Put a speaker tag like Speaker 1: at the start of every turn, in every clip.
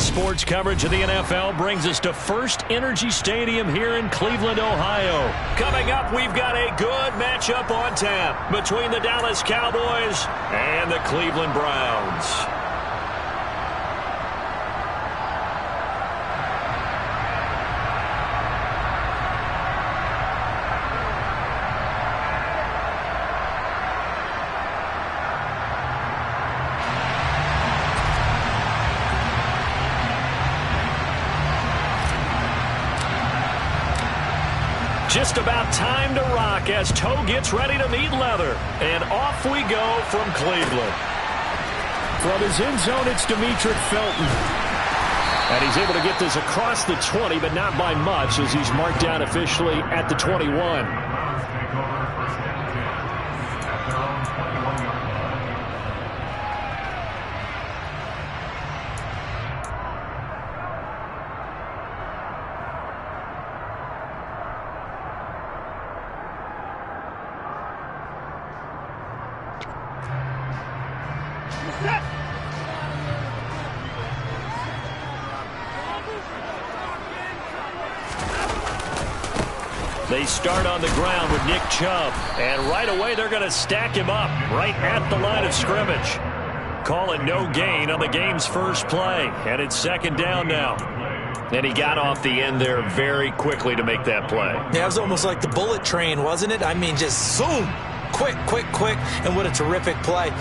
Speaker 1: Sports coverage of the NFL brings us to First Energy Stadium here in Cleveland, Ohio. Coming up, we've got a good matchup on tap between the Dallas Cowboys and the Cleveland Browns. Just about time to rock as toe gets ready to meet leather. And off we go from Cleveland. From his end zone, it's Demetric Felton. And he's able to get this across the 20, but not by much as he's marked down officially at the 21. They start on the ground with Nick Chubb. And right away, they're going to stack him up right at the line of scrimmage. Call it no gain on the game's first play. And it's second down now. And he got off the end there very quickly to make that play.
Speaker 2: Yeah, it was almost like the bullet train, wasn't it? I mean, just zoom. Quick, quick, quick. And what a terrific play.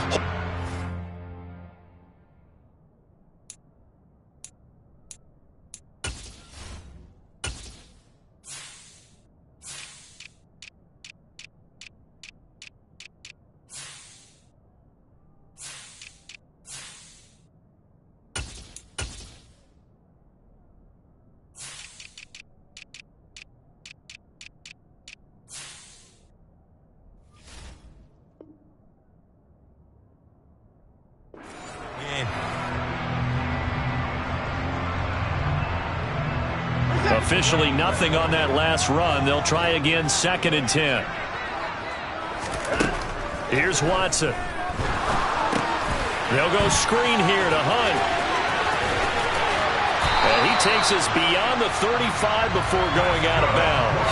Speaker 1: Officially nothing on that last run. They'll try again, 2nd and 10. Here's Watson. They'll go screen here to Hunt. And he takes us beyond the 35 before going out of bounds.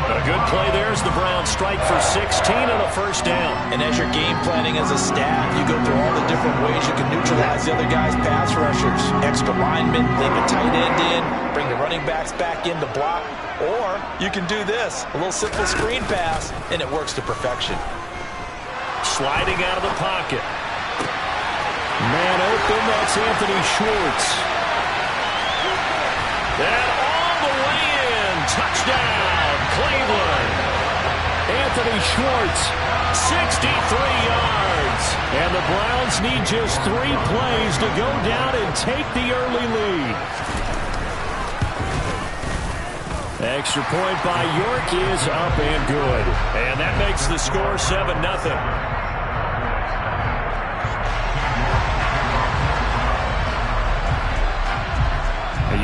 Speaker 1: A good play there as the Browns strike for 16 and a first down.
Speaker 2: And as you're game planning as a staff, you go through all the different ways you can neutralize the other guy's pass rushers. Extra linemen, leave a tight end in, bring the running backs back in to block. Or you can do this, a little simple screen pass, and it works to perfection.
Speaker 1: Sliding out of the pocket. Man open, that's Anthony Schwartz. And all the way in, touchdown, Cleveland. Anthony Schwartz, 63 yards. And the Browns need just 3 plays to go down and take the early lead. Extra point by York is up and good. And that makes the score 7-0.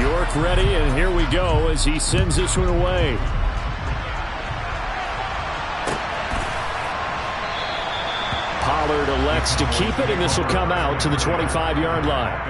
Speaker 1: York ready, and here we go as he sends this one away. Pollard elects to keep it, and this will come out to the 25-yard line.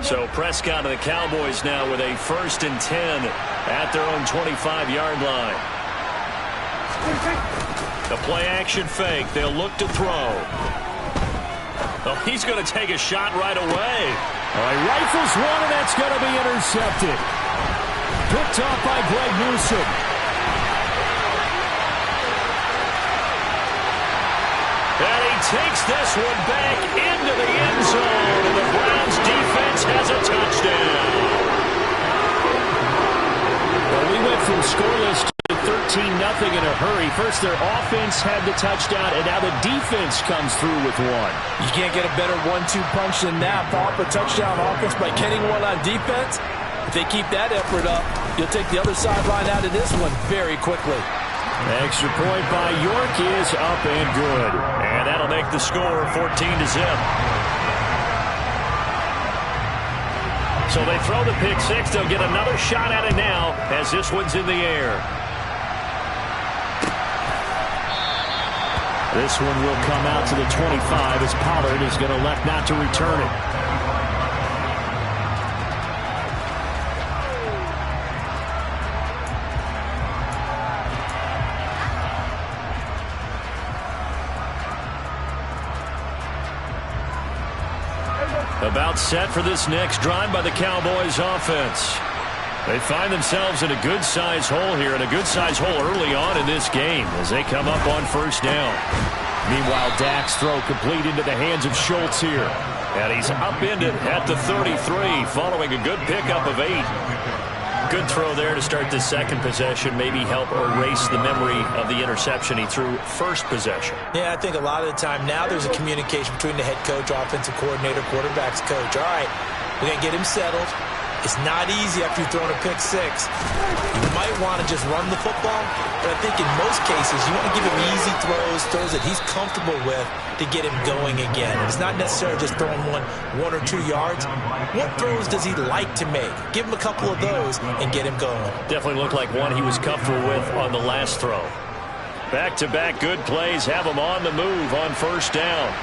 Speaker 1: So Prescott and the Cowboys now with a 1st and 10 at their own 25-yard line. The play-action fake. They'll look to throw. Oh, he's going to take a shot right away. He rifles one, and that's going to be intercepted. Picked off by Greg Newsome. And he takes this one back into the end zone, and the Browns defense has a touchdown. Well, we went from scoreless to 13-0 in a hurry. First, their offense had the touchdown, and now the defense comes through with one.
Speaker 2: You can't get a better 1-2 punch than that. Follow up a touchdown offense by getting one on defense. If they keep that effort up, you'll take the other sideline out of this one very quickly.
Speaker 1: Extra point by York is up and good. And that'll make the score 14-0. So they throw the pick six. They'll get another shot at it now as this one's in the air. This one will come out to the 25 as Pollard is going to elect not to return it. About set for this next drive by the Cowboys offense. They find themselves in a good-sized hole here, and a good-sized hole early on in this game as they come up on first down. Meanwhile, Dak's throw complete into the hands of Schultz here. And he's upended at the 33 following a good pickup of 8. Good throw there to start the second possession. Maybe help erase the memory of the interception he threw first possession.
Speaker 2: Yeah, I think a lot of the time now there's a communication between the head coach, offensive coordinator, quarterback's coach. All right, we're going to get him settled. It's not easy after you've thrown a pick six. You might want to just run the football, but I think in most cases you want to give him easy throws that he's comfortable with to get him going again. It's not necessarily just throwing one or 2 yards. What throws does he like to make? Give him a couple of those and get him going.
Speaker 1: Definitely looked like one he was comfortable with on the last throw. Back-to-back good plays have him on the move on first down.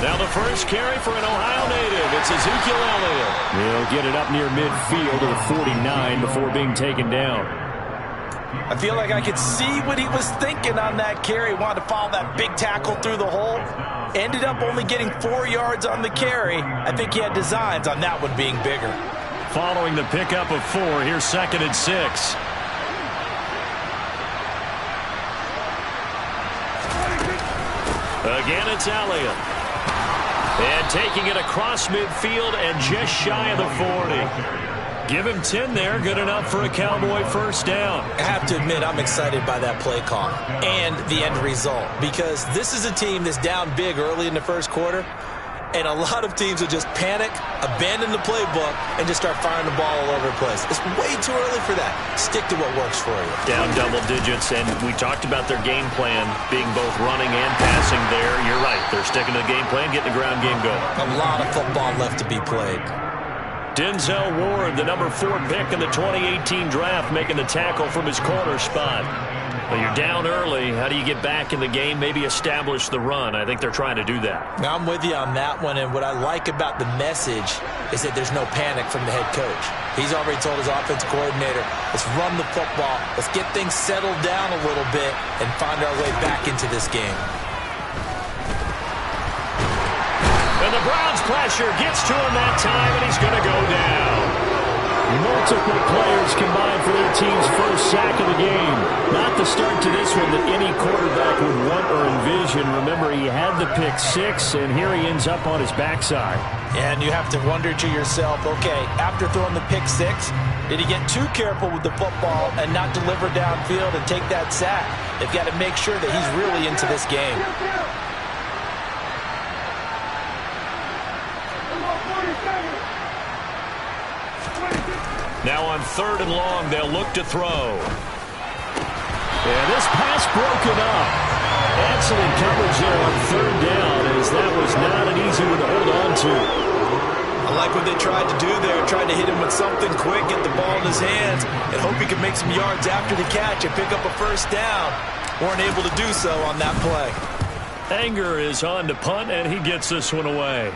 Speaker 1: Now the first carry for an Ohio native. It's Ezekiel Elliott. He'll get it up near midfield to the 49 before being taken down.
Speaker 2: I feel like I could see what he was thinking on that carry. Wanted to follow that big tackle through the hole. Ended up only getting 4 yards on the carry. I think he had designs on that one being bigger.
Speaker 1: Following the pickup of 4, here's 2nd and 6. Again, it's Elliott. And taking it across midfield and just shy of the 40. Give him 10 there. Good enough for a Cowboy first down.
Speaker 2: I have to admit, I'm excited by that play call and the end result, because this is a team that's down big early in the first quarter, and a lot of teams will just panic, abandon the playbook, and just start firing the ball all over the place. It's way too early for that. Stick to what works for you.
Speaker 1: Down double digits, and we talked about their game plan being both running and passing there. You're right. They're sticking to the game plan, getting the ground game going.
Speaker 2: A lot of football left to be played.
Speaker 1: Denzel Ward, the number 4 pick in the 2018 draft, making the tackle from his corner spot. Well, you're down early. How do you get back in the game? Maybe establish the run. I think they're trying to do that.
Speaker 2: Now, I'm with you on that one, and what I like about the message is that there's no panic from the head coach. He's already told his offensive coordinator, let's run the football, let's get things settled down a little bit and find our way back into this game.
Speaker 1: And the Browns pressure gets to him that time, and he's going to go down. Multiple players combined for their team's first sack of the game. Not the start to this one that any quarterback would want or envision. Remember, he had the pick six, and here he ends up on his backside.
Speaker 2: And you have to wonder to yourself, okay, after throwing the pick six, did he get too careful with the football and not deliver downfield and take that sack? They've got to make sure that he's really into this game.
Speaker 1: Now on 3rd and long, they'll look to throw. And this pass broken up. Excellent coverage there on 3rd down, as that was not an easy one to hold on to.
Speaker 2: I like what they tried to do there. Tried to hit him with something quick, get the ball in his hands, and hope he could make some yards after the catch and pick up a first down. Weren't able to do so on that play.
Speaker 1: Anger is on to punt, and he gets this one away.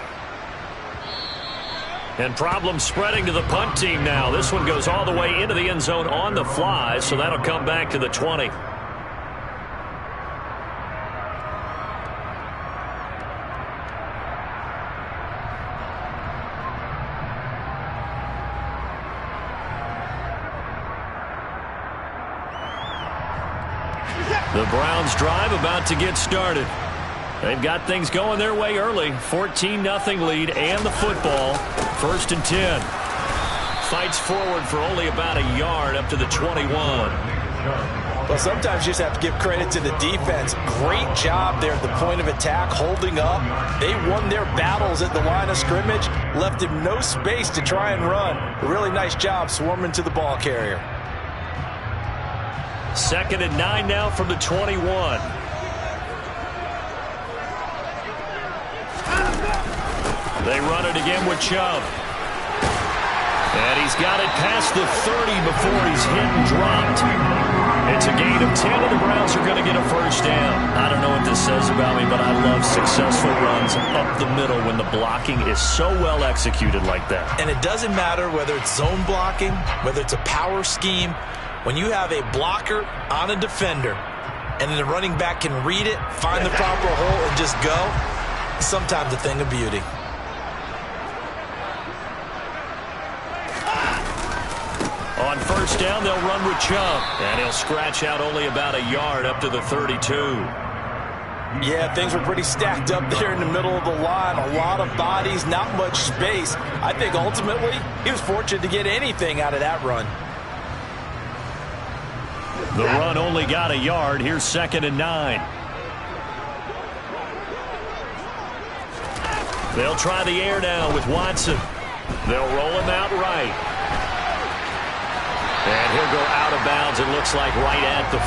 Speaker 1: And problems spreading to the punt team now. This one goes all the way into the end zone on the fly, so that'll come back to the 20. The Browns drive about to get started. They've got things going their way early. 14-0 lead and the football. 1st and 10. Fights forward for only about a yard up to the 21.
Speaker 2: Well, sometimes you just have to give credit to the defense. Great job there at the point of attack, holding up. They won their battles at the line of scrimmage, left him no space to try and run. A really nice job swarming to the ball carrier.
Speaker 1: 2nd and 9 now from the 21. They run it again with Chubb. And he's got it past the 30 before he's hit and dropped. It's a gain of 10, and the Browns are going to get a first down. I don't know what this says about me, but I love successful runs up the middle when the blocking is so well executed like that.
Speaker 2: And it doesn't matter whether it's zone blocking, whether it's a power scheme. When you have a blocker on a defender, and then the running back can read it, find the proper hole, and just go, sometimes a thing of beauty.
Speaker 1: On first down, they'll run with Chubb, and he'll scratch out only about a yard up to the 32.
Speaker 2: Yeah, things were pretty stacked up there in the middle of the line. A lot of bodies, not much space. I think ultimately he was fortunate to get anything out of that run.
Speaker 1: The run only got a yard. Here's 2nd and 9. They'll try the air now with Watson. They'll roll him out right. And he'll go out of bounds, it looks like, right at the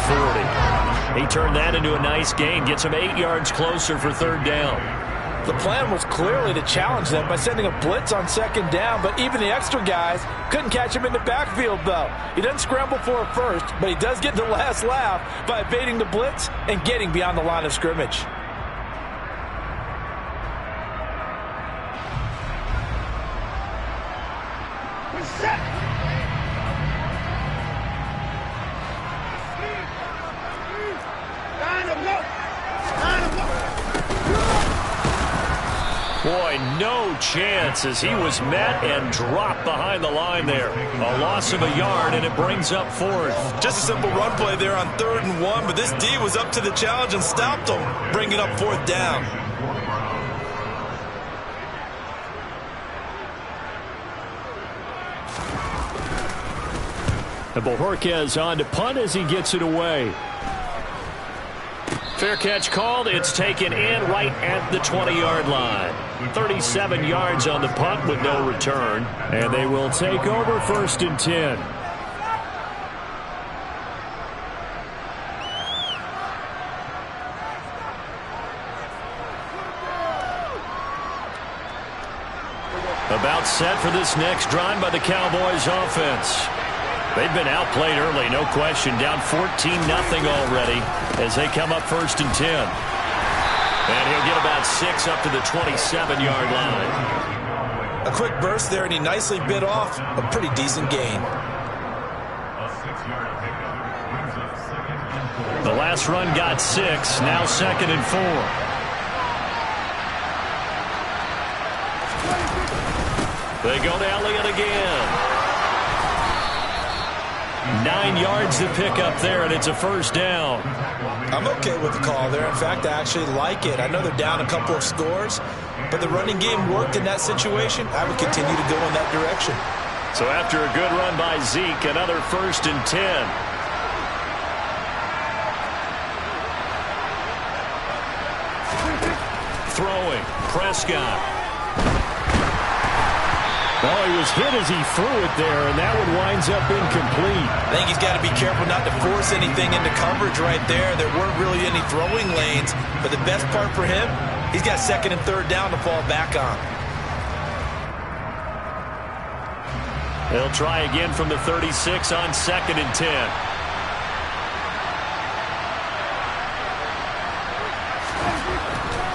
Speaker 1: 40. He turned that into a nice gain, gets him 8 yards closer for 3rd down.
Speaker 2: The plan was clearly to challenge them by sending a blitz on 2nd down, but even the extra guys couldn't catch him in the backfield, though. He doesn't scramble for it first, but he does get the last laugh by evading the blitz and getting beyond the line of scrimmage.
Speaker 1: Boy, no chance as he was met and dropped behind the line there. A loss of a yard, and it brings up 4th.
Speaker 2: Just a simple run play there on 3rd and 1, but this D was up to the challenge and stopped him, bringing up 4th down.
Speaker 1: And Bojorquez on to punt as he gets it away. Fair catch called. It's taken in right at the 20-yard line. 37 yards on the punt with no return. And they will take over 1st and 10. About set for this next drive by the Cowboys offense. They've been outplayed early, no question. Down 14-0 already as they come up 1st and 10. And he'll get about 6 up to the 27-yard line.
Speaker 2: A quick burst there, and he nicely bit off a pretty decent gain.
Speaker 1: The last run got 6, now 2nd and 4. They go to Elliott again. 9 yards to pick up there, and it's a first down.
Speaker 2: I'm okay with the call there. In fact, I actually like it. I know they're down a couple of scores, but the running game worked in that situation. I would continue to go in that direction.
Speaker 1: So after a good run by Zeke, another 1st and 10. Throwing, Prescott. Oh, he was hit as he threw it there, and that one winds up incomplete.
Speaker 2: I think he's got to be careful not to force anything into coverage right there. There weren't really any throwing lanes, but the best part for him, he's got 2nd and 3rd down to fall back on.
Speaker 1: They'll try again from the 36 on 2nd and 10.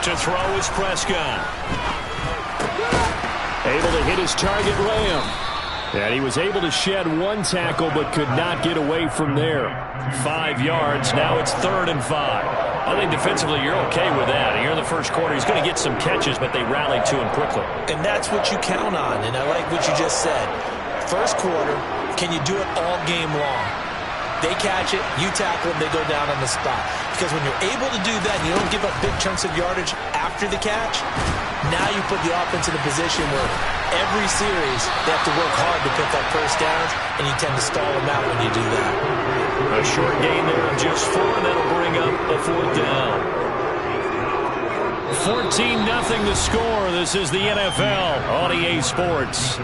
Speaker 1: To throw is Prescott. Able to hit his target, Lamb. And he was able to shed 1 tackle but could not get away from there. 5 yards. Now it's 3rd and 5. I think defensively you're okay with that. Here in the first quarter, he's going to get some catches, but they rallied to him quickly.
Speaker 2: And that's what you count on, and I like what you just said. First quarter, can you do it all game long? They catch it, you tackle them, they go down on the spot. Because when you're able to do that and you don't give up big chunks of yardage after the catch, Now you put the offense in a position where every series they have to work hard to pick up first downs, and you tend to stall them out when you do that.
Speaker 1: A short gain there of just 4, and that'll bring up a 4th down. 14-0 the score. This is the NFL on EA Sports.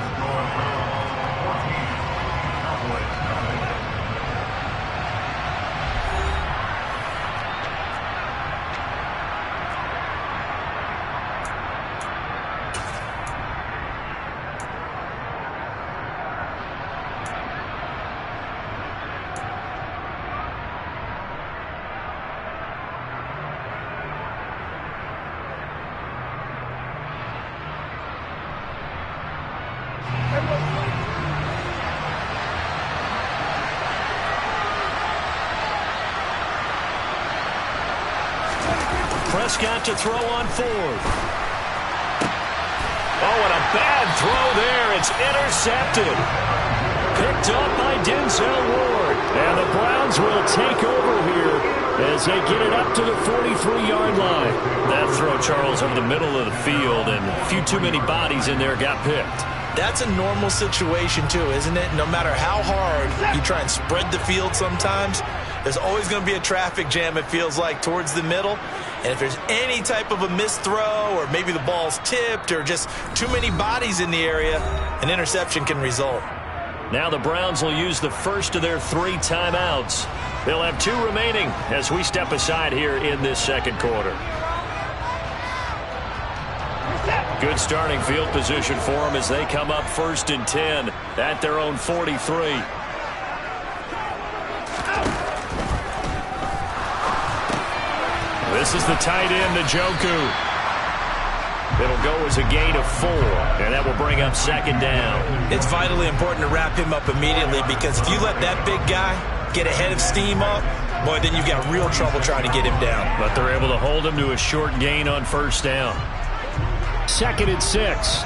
Speaker 1: Prescott to throw on 4th. Oh, and a bad throw there. It's intercepted. Picked up by Denzel Ward. And the Browns will take over here as they get it up to the 43-yard line. That throw, Charles, over the middle of the field, and a few too many bodies in there got picked.
Speaker 2: That's a normal situation, too, isn't it? No matter how hard you try and spread the field sometimes, there's always going to be a traffic jam, it feels like, towards the middle. And if there's any type of a missed throw, or maybe the ball's tipped, or just too many bodies in the area, an interception can result.
Speaker 1: Now the Browns will use the first of their 3 timeouts. They'll have 2 remaining as we step aside here in this second quarter. Good starting field position for them as they come up 1st and 10 at their own 43. This is the tight end, Njoku. It'll go as a gain of 4, and that will bring up 2nd down.
Speaker 2: It's vitally important to wrap him up immediately, because if you let that big guy get ahead of steam up, boy, then you've got real trouble trying to get him down.
Speaker 1: But they're able to hold him to a short gain on 1st down. 2nd and 6.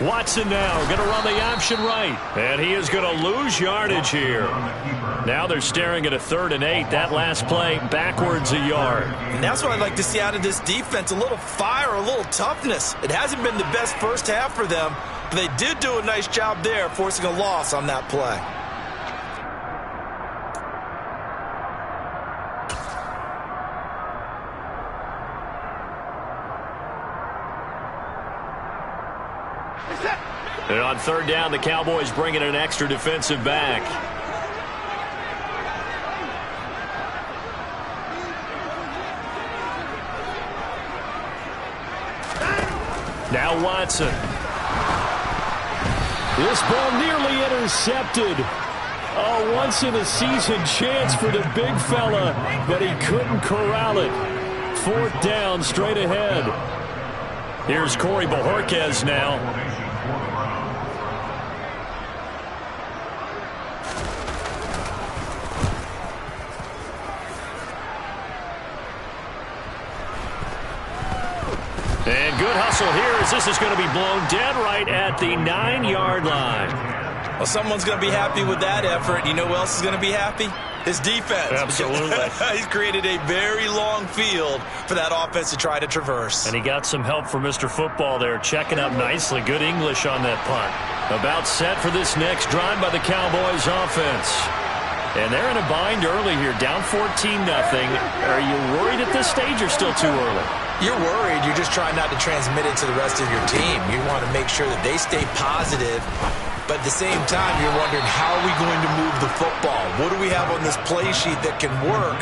Speaker 1: Watson now going to run the option right. And he is going to lose yardage here. Now they're staring at a 3rd and 8. That last play backwards a yard.
Speaker 2: And that's what I'd like to see out of this defense. A little fire, a little toughness. It hasn't been the best first half for them, but they did do a nice job there forcing a loss on that play.
Speaker 1: And on 3rd down, the Cowboys bring in an extra defensive back. Now Watson. This ball nearly intercepted. A once-in-a-season chance for the big fella, but he couldn't corral it. 4th down, straight ahead. Here's Corey Bojorquez now. And good hustle here as this is going to be blown dead right at the 9-yard line.
Speaker 2: Well, someone's going to be happy with that effort. You know who else is going to be happy? His defense.
Speaker 1: Absolutely.
Speaker 2: He's created a very long field for that offense to try to traverse.
Speaker 1: And he got some help from Mr. Football there, checking up nicely. Good English on that punt. About set for this next drive by the Cowboys offense. And they're in a bind early here, down 14-0. Are you worried at this stage or still too early?
Speaker 2: You're worried. You're just trying not to transmit it to the rest of your team. You want to make sure that they stay positive. But at the same time, you're wondering, how are we going to move the football? What do we have on this play sheet that can work?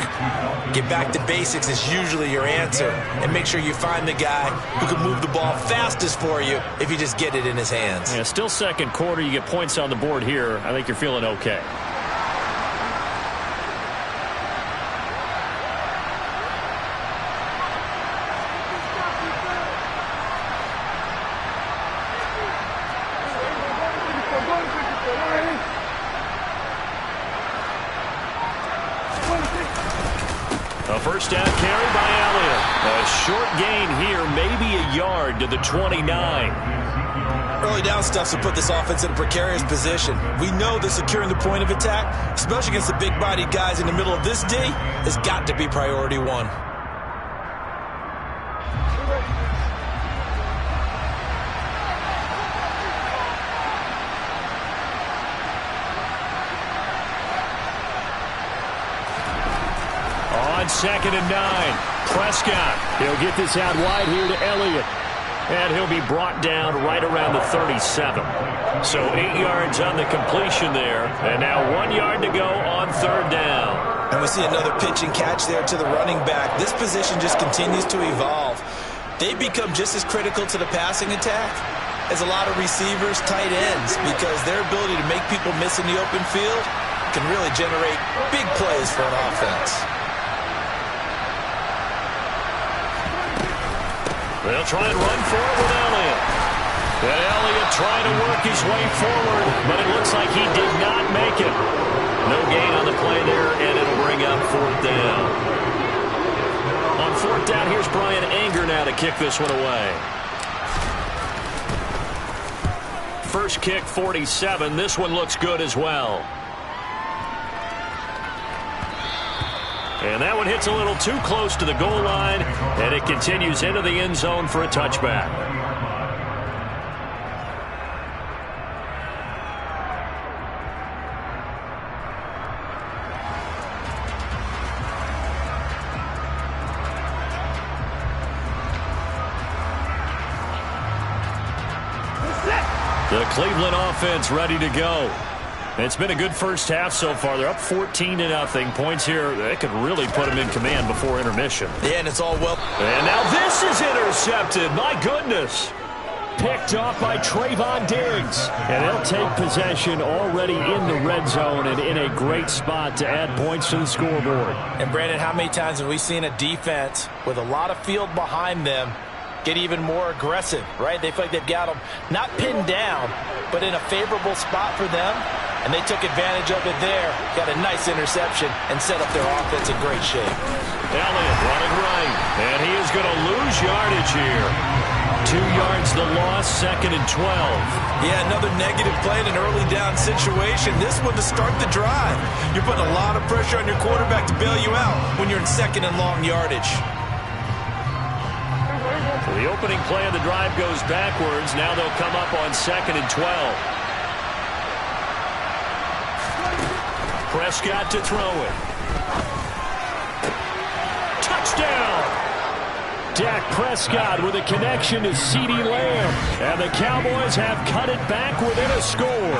Speaker 2: Get back to basics is usually your answer. And make sure you find the guy who can move the ball fastest for you if you just get it in his hands.
Speaker 1: Yeah, still second quarter. You get points on the board here. I think you're feeling okay. A first down carry by Elliott. A short gain here, maybe a yard to the 29.
Speaker 2: Early down stuffs will put this offense in a precarious position. We know that securing the point of attack, especially against the big-bodied guys in the middle of this D, has got to be priority one.
Speaker 1: On 2nd and 9, Prescott. He'll get this out wide here to Elliott. And he'll be brought down right around the 37. So 8 yards on the completion there. And now 1 yard to go on 3rd down.
Speaker 2: And we see another pitch and catch there to the running back. This position just continues to evolve. They become just as critical to the passing attack as a lot of receivers, tight ends, because their ability to make people miss in the open field can really generate big plays for an offense.
Speaker 1: They'll try and run for it with Elliott. And Elliott trying to work his way forward, but it looks like he did not make it. No gain on the play there, and it'll bring up 4th down. On 4th down, here's Brian Anger now to kick this one away. First kick, 47. This one looks good as well. And that one hits a little too close to the goal line, and it continues into the end zone for a touchback. The Cleveland offense ready to go. It's been a good first half so far. They're up 14-0. Points here, they could really put them in command before intermission.
Speaker 2: Yeah, and it's all well.
Speaker 1: And now this is intercepted. My goodness. Picked off by Trayvon Diggs. And they'll take possession already in the red zone and in a great spot to add points to the scoreboard.
Speaker 2: And, Brandon, how many times have we seen a defense with a lot of field behind them get even more aggressive, right? They feel like they've got them not pinned down, but in a favorable spot for them. And they took advantage of it there. Got a nice interception and set up their offense in great shape.
Speaker 1: Elliott running right. And he is going to lose yardage here. 2 yards the loss, 2nd and 12.
Speaker 2: Yeah, another negative play in an early down situation. This one to start the drive. You're putting a lot of pressure on your quarterback to bail you out when you're in 2nd and long yardage.
Speaker 1: So the opening play of the drive goes backwards. Now they'll come up on 2nd and 12. Prescott to throw it. Touchdown! Dak Prescott with a connection to CeeDee Lamb. And the Cowboys have cut it back within a score.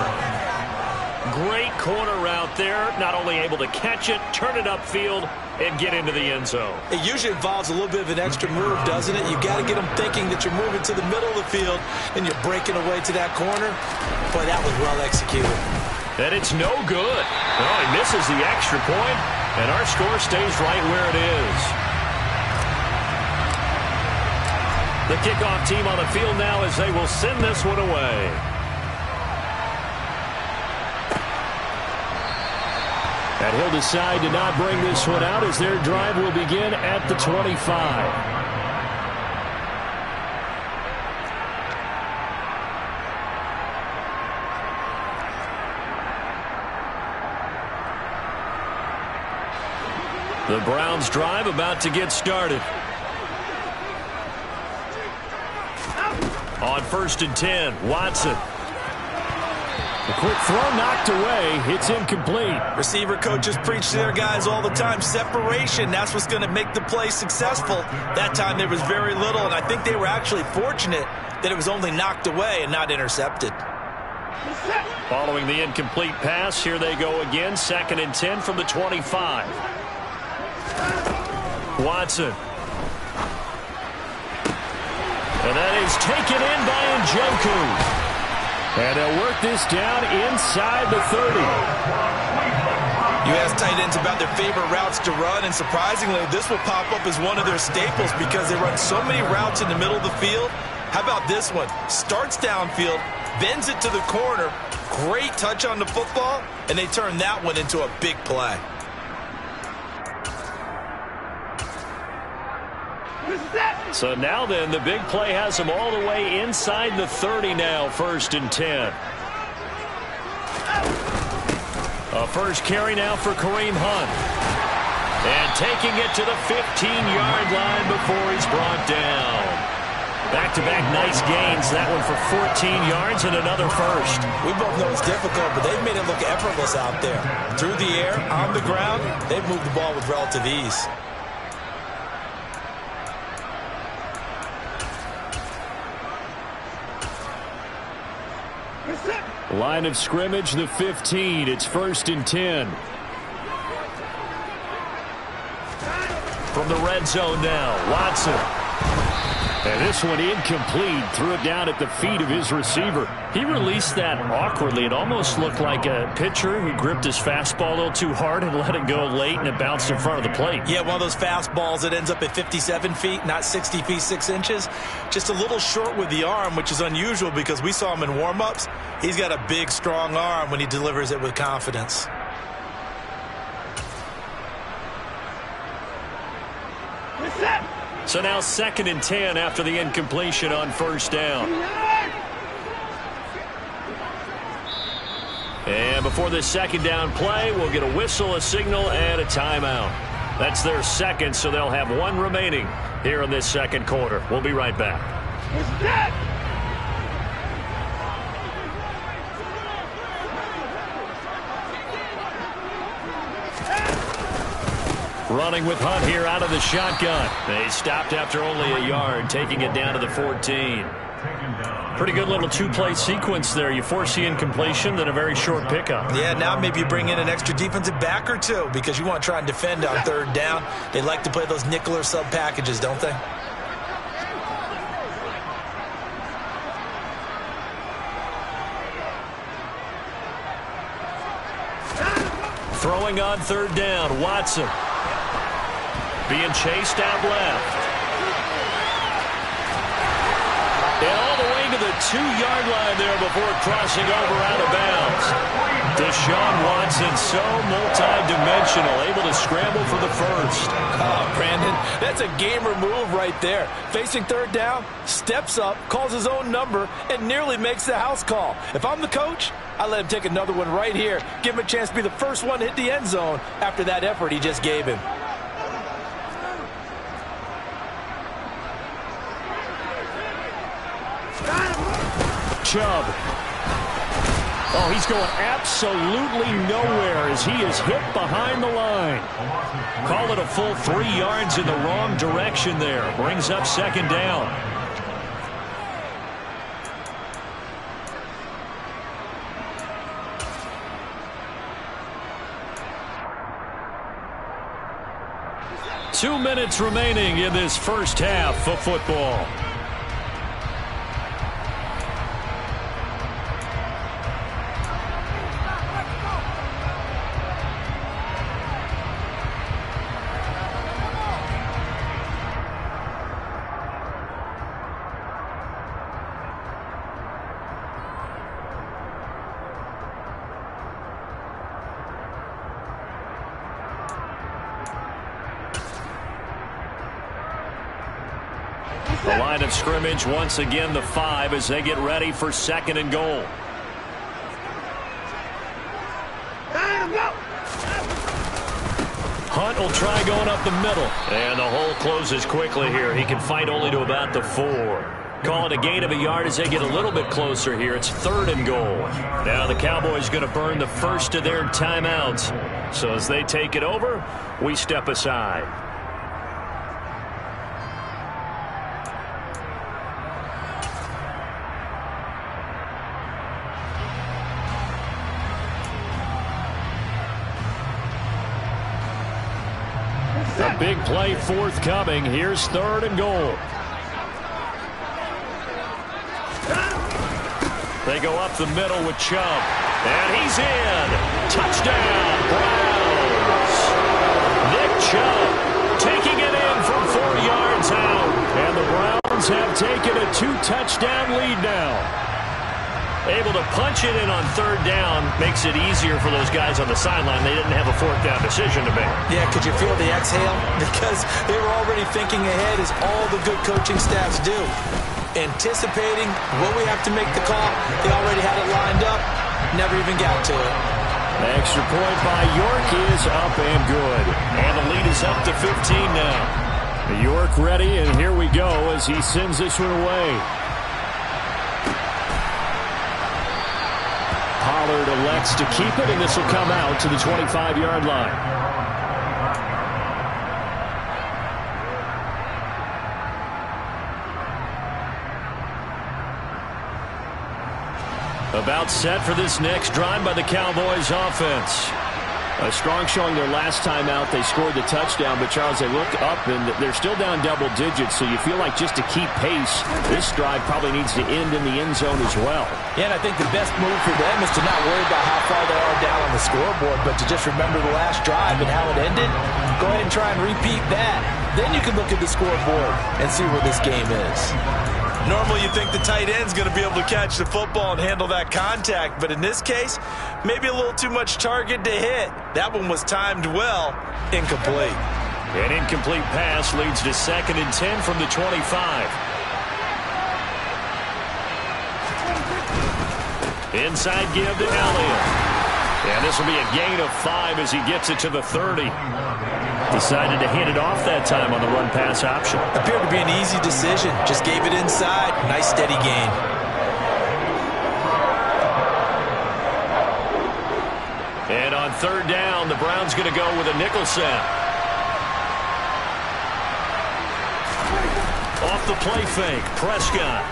Speaker 1: Great corner route there. Not only able to catch it, turn it upfield, and get into the end zone.
Speaker 2: It usually involves a little bit of an extra move, doesn't it? You've got to get them thinking that you're moving to the middle of the field and you're breaking away to that corner. Boy, that was well executed.
Speaker 1: And it's no good. Oh, he misses the extra point, and our score stays right where it is. The kickoff team on the field now as they will send this one away. And he'll decide to not bring this one out as their drive will begin at the 25. The Browns drive about to get started. On 1st and 10, Watson. A quick throw knocked away. It's incomplete.
Speaker 2: Receiver coaches preach to their guys all the time. Separation, that's what's going to make the play successful. That time there was very little, and I think they were actually fortunate that it was only knocked away and not intercepted.
Speaker 1: Following the incomplete pass, here they go again. 2nd and 10 from the 25. Watson. And that is taken in by Njoku. And they'll work this down inside the 30.
Speaker 2: You ask tight ends about their favorite routes to run, and surprisingly, this will pop up as one of their staples because they run so many routes in the middle of the field. How about this one? Starts downfield, bends it to the corner, great touch on the football, and they turn that one into a big play.
Speaker 1: So now then, the big play has him all the way inside the 30 now, 1st and 10. A first carry now for Kareem Hunt. And taking it to the 15-yard line before he's brought down. Back-to-back nice gains. That one for 14 yards and another first.
Speaker 2: We both know it's difficult, but they've made it look effortless out there. Through the air, on the ground, they've moved the ball with relative ease.
Speaker 1: Line of scrimmage, the 15. It's 1st and 10. From the red zone now, Watson. And this one incomplete. Threw it down at the feet of his receiver. He released that awkwardly. It almost looked like a pitcher who gripped his fastball a little too hard and let it go late, and it bounced in front of the plate.
Speaker 2: Yeah, one of those fastballs that ends up at 57 feet, not 60 feet, 6 inches. Just a little short with the arm, which is unusual because we saw him in warm-ups. He's got a big, strong arm when he delivers it with confidence.
Speaker 1: So now 2nd and 10 after the incompletion on 1st down. And before this 2nd down play, we'll get a whistle, a signal, and a timeout. That's their 2nd, so they'll have 1 remaining here in this 2nd quarter. We'll be right back. Running with Hunt here out of the shotgun. They stopped after only a yard, taking it down to the 14. Pretty good little 2-play sequence there. You force the incompletion, then a very short pickup.
Speaker 2: Yeah, now maybe you bring in an extra defensive back or 2 because you want to try and defend on 3rd down. They like to play those nickel or sub packages, don't they?
Speaker 1: Throwing on 3rd down, Watson. Being chased out left. And all the way to the 2-yard line there before crossing over out of bounds. Deshaun Watson, so multi-dimensional, able to scramble for the first.
Speaker 2: Oh, Brandon, that's a gamer move right there. Facing 3rd down, steps up, calls his own number, and nearly makes the house call. If I'm the coach, I let him take another one right here. Give him a chance to be the first one to hit the end zone after that effort he just gave him.
Speaker 1: Chubb. Oh, he's going absolutely nowhere as he is hit behind the line. Call it a full 3 yards in the wrong direction there. Brings up 2nd down. Two minutes remaining in this first half of football. The line of scrimmage once again the 5 as they get ready for 2nd and goal. Hunt will try going up the middle. And the hole closes quickly here. He can fight only to about the 4. Call it a gain of a yard as they get a little bit closer here. It's 3rd and goal. Now the Cowboys going to burn the first of their timeouts. So as they take it over, we step aside. A big play forthcoming. Here's 3rd and goal. They go up the middle with Chubb. And he's in. Touchdown, Browns. Nick Chubb taking it in from 4 yards out. And the Browns have taken a 2-touchdown lead now. Able to punch it in on third down makes it easier for those guys on the sideline. They didn't have a fourth down decision to make.
Speaker 2: Yeah, could you feel the exhale? Because they were already thinking ahead, as all the good coaching staffs do. Anticipating what we have to make the call. They already had it lined up. Never even got to it.
Speaker 1: Extra point by York is up and good. And the lead is up to 15 now. York ready, and here we go as he sends this one away. Pollard elects to keep it, and this will come out to the 25-yard line. About set for this next drive by the Cowboys offense. A strong showing their last time out. They scored the touchdown, but Charles, they look up and they're still down double digits, so you feel like just to keep pace, this drive probably needs to end in the end zone as well.
Speaker 2: Yeah, and I think the best move for them is to not worry about how far they are down on the scoreboard, but to just remember the last drive and how it ended. Go ahead and try and repeat that. Then you can look at the scoreboard and see where this game is.
Speaker 3: Normally you think the tight end's going to be able to catch the football and handle that contact, but in this case, maybe a little too much target to hit. That one was timed well. Incomplete.
Speaker 1: An incomplete pass leads to 2nd and 10 from the 25. Inside give to Elliott. And this will be a gain of 5 as he gets it to the 30. Decided to hand it off that time on the run-pass option.
Speaker 2: Appeared to be an easy decision. Just gave it inside. Nice steady gain.
Speaker 1: And on third down, the Browns going to go with a nickel set. Off the play fake, Prescott.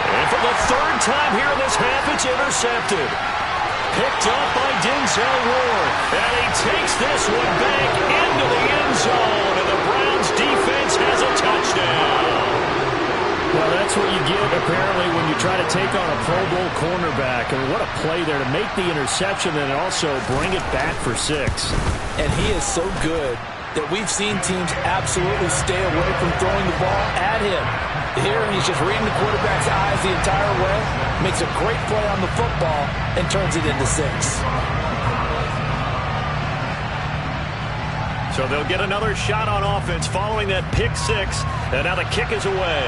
Speaker 1: And for the third time here in this half, it's intercepted. Picked up by Denzel Ward. And he takes this one back into the end zone. And the Browns defense has a touchdown. Well, that's what you get, apparently, when you try to take on a Pro Bowl cornerback. And what a play there to make the interception and also bring it back for 6.
Speaker 2: And he is so good that we've seen teams absolutely stay away from throwing the ball at him. Here, he's just reading the quarterback's eyes the entire way, makes a great play on the football, and turns it into 6.
Speaker 1: So they'll get another shot on offense following that pick 6, and now the kick is away.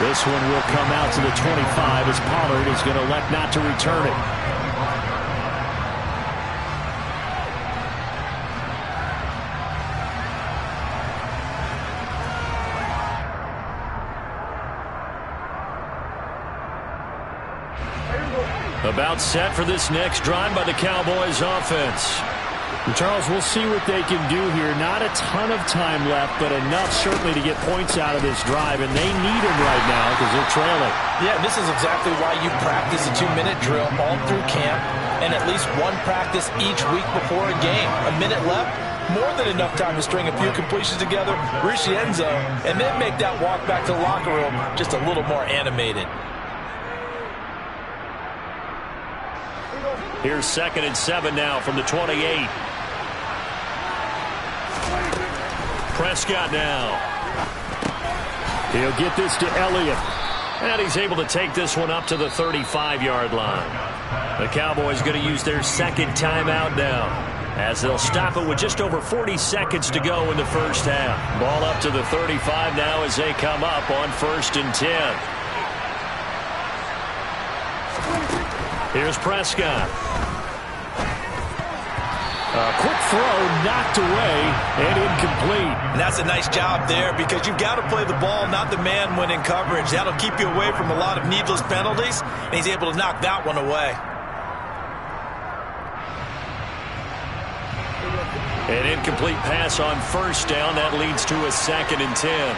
Speaker 1: This one will come out to the 25 as Pollard is going to elect not to return it. About set for this next drive by the Cowboys offense. And Charles, we'll see what they can do here. Not a ton of time left, but enough certainly to get points out of this drive, and they need them right now because they're trailing.
Speaker 2: Yeah, this is exactly why you practice a 2-minute drill all through camp and at least one practice each week before a game. A minute left, more than enough time to string a few completions together, reach the end zone, and then make that walk back to the locker room just a little more animated.
Speaker 1: Here's 2nd and 7 now from the 28. Prescott now. He'll get this to Elliott. And he's able to take this one up to the 35-yard line. The Cowboys going to use their 2nd timeout now, as they'll stop it with just over 40 seconds to go in the first half. Ball up to the 35 now as they come up on 1st and 10. Here's Prescott. A quick throw knocked away and incomplete.
Speaker 3: And that's a nice job there because you've got to play the ball, not the man when in coverage. That'll keep you away from a lot of needless penalties, and he's able to knock that one away.
Speaker 1: An incomplete pass on 1st down. That leads to a 2nd and 10.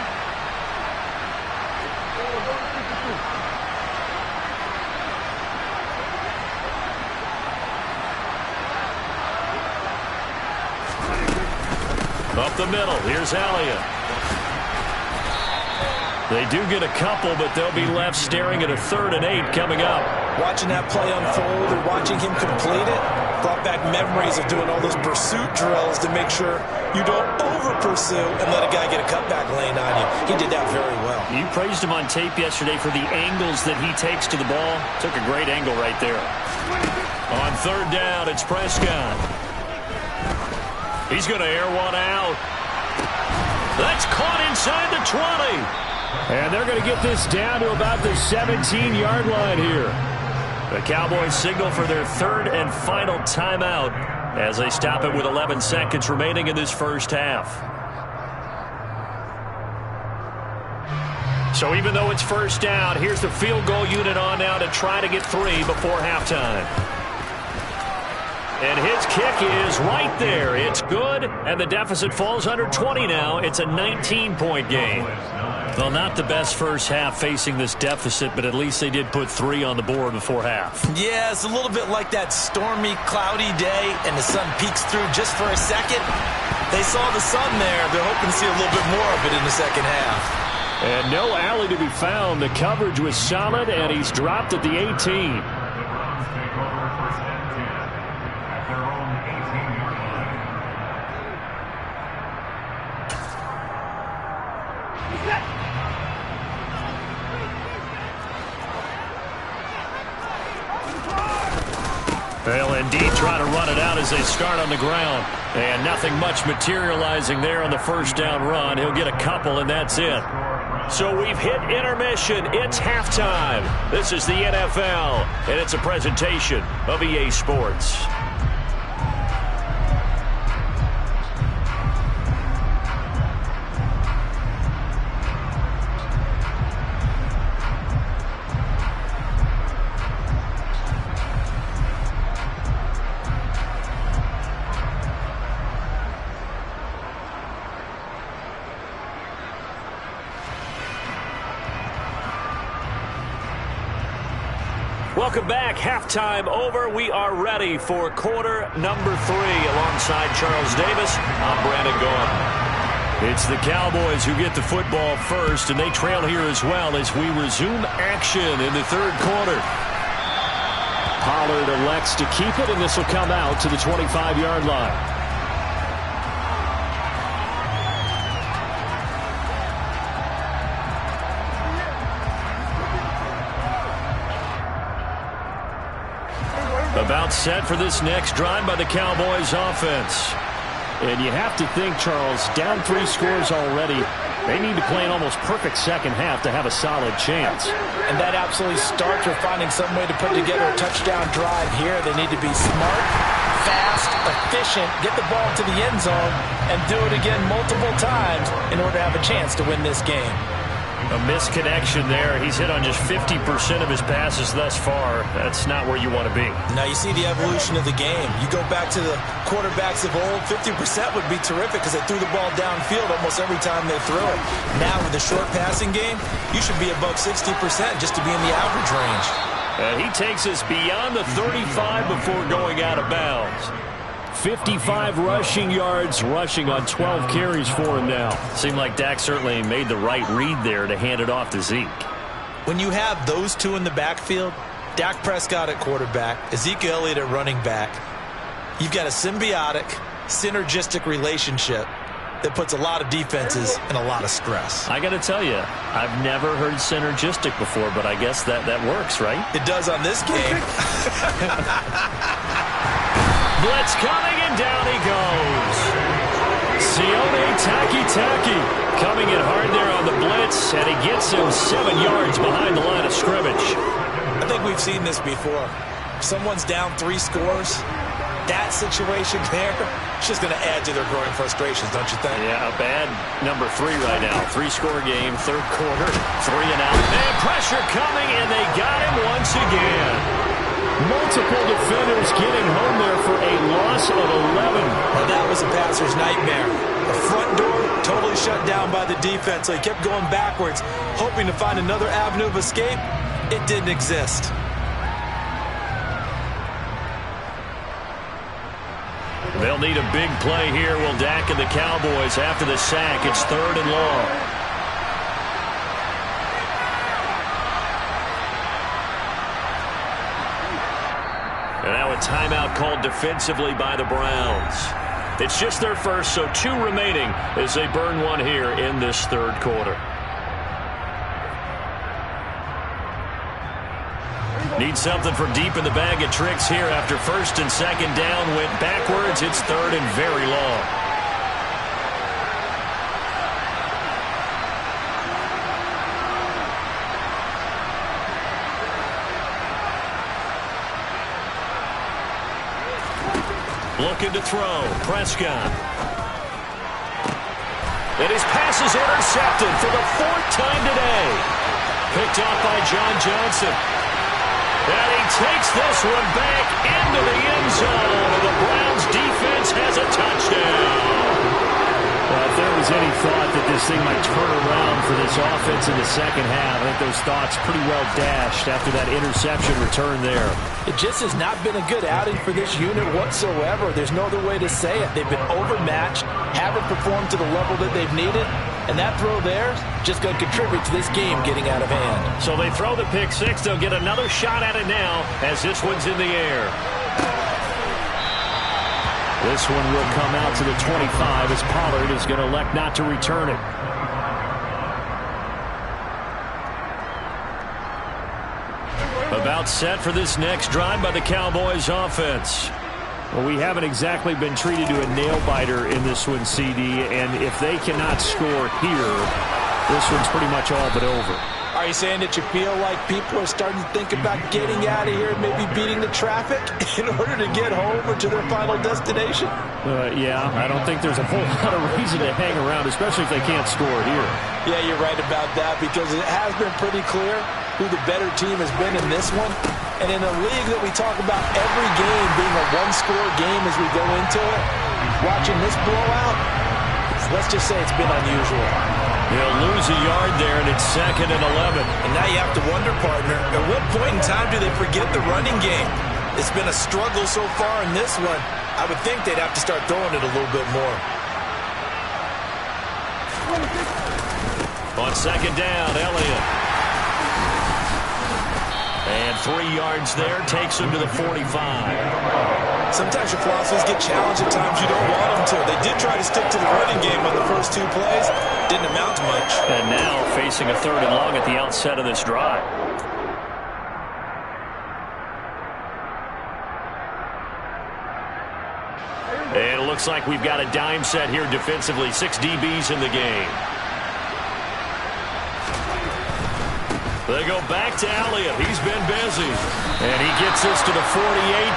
Speaker 1: Up the middle, here's Elliott. They do get a couple, but they'll be left staring at a 3rd and 8 coming up.
Speaker 2: Watching that play unfold and watching him complete it brought back memories of doing all those pursuit drills to make sure You don't over-pursue and let a guy get a cutback lane on you. He did that very well.
Speaker 1: You praised him on tape yesterday for the angles that he takes to the ball. Took a great angle right there. On third down, it's Prescott. He's going to air one out. That's caught inside the 20. And they're going to get this down to about the 17-yard line here. The Cowboys signal for their third and final timeout as they stop it with 11 seconds remaining in this first half. So even though it's first down, here's the field goal unit on now to try to get 3 before halftime. And his kick is right there. It's good, and the deficit falls under 20 now. It's a 19-point game. Well, not the best first half facing this deficit, but at least they did put 3 on the board before half.
Speaker 2: Yeah, it's a little bit like that stormy, cloudy day, and the sun peeks through just for a second. They saw the sun there. They're hoping to see a little bit more of it in the second half.
Speaker 1: And no alley to be found. The coverage was solid, and he's dropped at the 18. They'll indeed try to run it out as they start on the ground. And nothing much materializing there on the first down run. He'll get a couple, and that's it. So we've hit intermission. It's halftime. This is the NFL, and it's a presentation of EA Sports. Welcome back. Halftime over. We are ready for quarter number 3. Alongside Charles Davis, I'm Brandon Gaughan. It's the Cowboys who get the football first, and they trail here as well as we resume action in the third quarter. Pollard elects to keep it, and this will come out to the 25-yard line. About set for this next drive by the Cowboys offense. And you have to think, Charles, down 3 scores already. They need to play an almost perfect second half to have a solid chance.
Speaker 2: And that absolutely starts with finding some way to put together a touchdown drive here. They need to be smart, fast, efficient, get the ball to the end zone, and do it again multiple times in order to have a chance to win this game.
Speaker 1: A misconnection there. He's hit on just 50% of his passes thus far. That's not where you want to be.
Speaker 2: Now you see the evolution of the game. You go back to the quarterbacks of old, 50% would be terrific because they threw the ball downfield almost every time they threw it. Now with the short passing game, you should be above 60% just to be in the average range.
Speaker 1: And he takes us beyond the 35 before going out of bounds. 55 rushing yards, rushing on 12 carries for him now. Seemed like Dak certainly made the right read there to hand it off to Zeke.
Speaker 2: When you have those two in the backfield, Dak Prescott at quarterback, Ezekiel Elliott at running back, you've got a symbiotic, synergistic relationship that puts a lot of defenses in a lot of stress.
Speaker 1: I got to tell you, I've never heard synergistic before, but I guess that works, right?
Speaker 2: It does on this game.
Speaker 1: Blitz coming, and down he goes. Sione Takitaki coming in hard there on the blitz, and he gets him 7 yards behind the line of scrimmage.
Speaker 2: I think we've seen this before. Someone's down 3 scores. That situation there, it's just going to add to their growing frustrations, don't you think?
Speaker 1: Yeah, a bad number 3 right now. 3-score game, third quarter, 3 and out. And pressure coming, and they got him once again. Multiple defenders getting home there for a loss of 11.
Speaker 2: Well, that was a passer's nightmare. The front door totally shut down by the defense, so he kept going backwards, hoping to find another avenue of escape. It didn't exist.
Speaker 1: They'll need a big play here, will Dak and the Cowboys after the sack. It's 3rd and long. And now a timeout called defensively by the Browns. It's just their first, so 2 remaining as they burn one here in this third quarter. Need something from deep in the bag of tricks here after first and second down went backwards. It's third and very long. Looking to throw. Prescott. And his pass is intercepted for the 4th time today. Picked off by John Johnson. And he takes this one back into the end zone. And the Browns defense has a touchdown.
Speaker 4: Well, if there was any thought that this thing might turn around for this offense in the second half, I think those thoughts pretty well dashed after that interception return there.
Speaker 2: It just has not been a good outing for this unit whatsoever. There's no other way to say it. They've been overmatched, haven't performed to the level that they've needed, and that throw there just going to contribute to this game getting out of hand.
Speaker 1: So they throw the pick six. They'll get another shot at it now as this one's in the air.
Speaker 4: This one will come out to the 25 as Pollard is going to elect not to return it.
Speaker 1: About set for this next drive by the Cowboys offense.
Speaker 4: Well, we haven't exactly been treated to a nail-biter in this one, CD, and if they cannot score here, this one's pretty much all but over.
Speaker 2: Are you saying that you feel like people are starting to think about getting out of here and maybe beating the traffic in order to get home or to their final destination?
Speaker 4: Yeah, I don't think there's a whole lot of reason to hang around, especially if they can't score here.
Speaker 2: Yeah, you're right about that because it has been pretty clear who the better team has been in this one. And in a league that we talk about every game being a one-score game as we go into it, watching this blowout, let's just say it's been unusual.
Speaker 1: They'll lose a yard there, and it's 2nd and 11.
Speaker 3: And now you have to wonder, partner, at what point in time do they forget the running game? It's been a struggle so far in this one. I would think they'd have to start throwing it a little bit more.
Speaker 1: On 2nd down, Elliott. And 3 yards there, takes him to the 45.
Speaker 3: Sometimes your philosophies get challenged at times you don't want them to. They did try to stick to the running game on the first 2 plays. Didn't amount to much.
Speaker 1: And now facing a 3rd and long at the outset of this drive. And it looks like we've got a dime set here defensively. 6 DBs in the game. They go back to Elliott. He's been busy. And he gets this to the 48,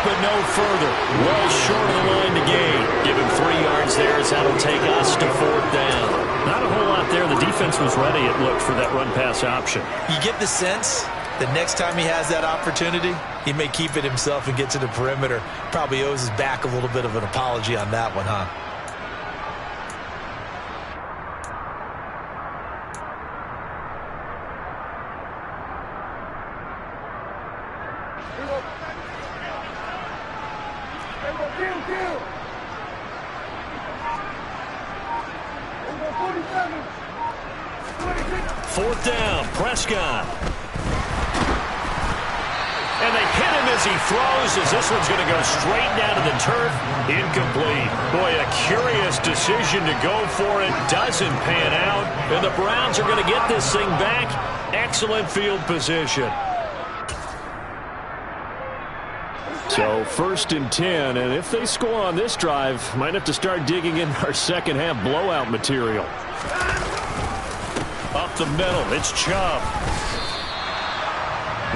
Speaker 1: but no further. Well short of the line to gain. Give him 3 yards there as that'll take us to 4th down.
Speaker 4: Not a whole lot there. The defense was ready, it looked, for that run-pass option.
Speaker 3: You get the sense that next time he has that opportunity, he may keep it himself and get to the perimeter. Probably owes his back a little bit of an apology on that one, huh?
Speaker 1: Fourth down, Prescott. And they hit him as he throws, as this one's going to go straight down to the turf. Incomplete. Boy, a curious decision to go for it. Doesn't pan out. And the Browns are going to get this thing back. Excellent field position.
Speaker 4: So 1st and 10, and if they score on this drive, might have to start digging in our second half blowout material.
Speaker 1: Up the middle, it's Chubb.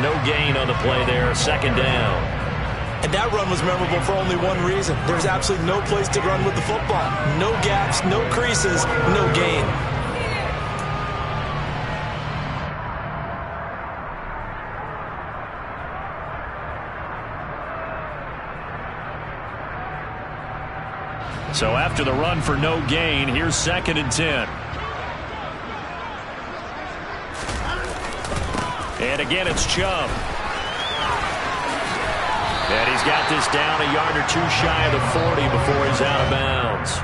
Speaker 1: No gain on the play there, 2nd down.
Speaker 3: And that run was memorable for only one reason. There's absolutely no place to run with the football. No gaps, no creases, no gain.
Speaker 1: So after the run for no gain, here's 2nd and 10. And again, it's Chubb. And he's got this down a yard or 2 shy of the 40 before he's out of bounds.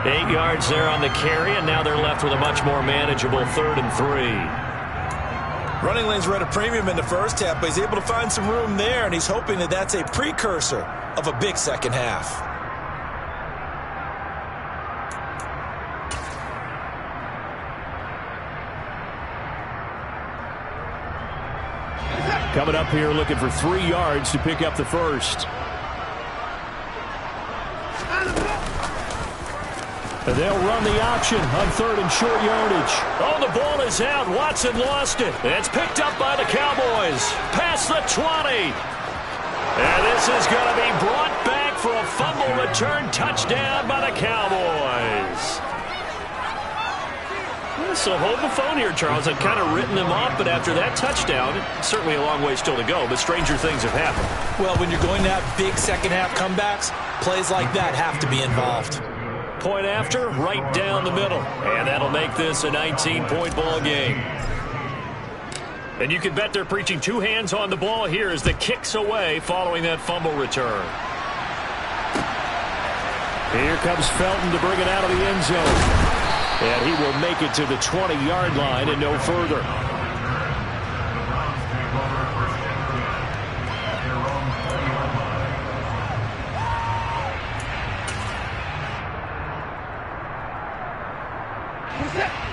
Speaker 1: 8 yards there on the carry, and now they're left with a much more manageable 3rd and 3.
Speaker 3: Running lanes were at a premium in the first half, but he's able to find some room there, and he's hoping that that's a precursor of a big second half.
Speaker 4: Coming up here looking for 3 yards to pick up the first. And they'll run the option on 3rd and short yardage.
Speaker 1: Oh, the ball is out. Watson lost it. It's picked up by the Cowboys. Past the 20. And this is going to be brought back for a fumble return touchdown by the Cowboys. So hold the phone here, Charles. I've kind of written them off, but after that touchdown, certainly a long way still to go, but stranger things have happened.
Speaker 2: Well, when you're going to have big second-half comebacks, plays like that have to be involved.
Speaker 1: Point after, right down the middle. And that'll make this a 19-point ball game. And you can bet they're preaching 2 hands on the ball here as the kick's away following that fumble return.
Speaker 4: Here comes Felton to bring it out of the end zone. And he will make it to the 20-yard line and no further.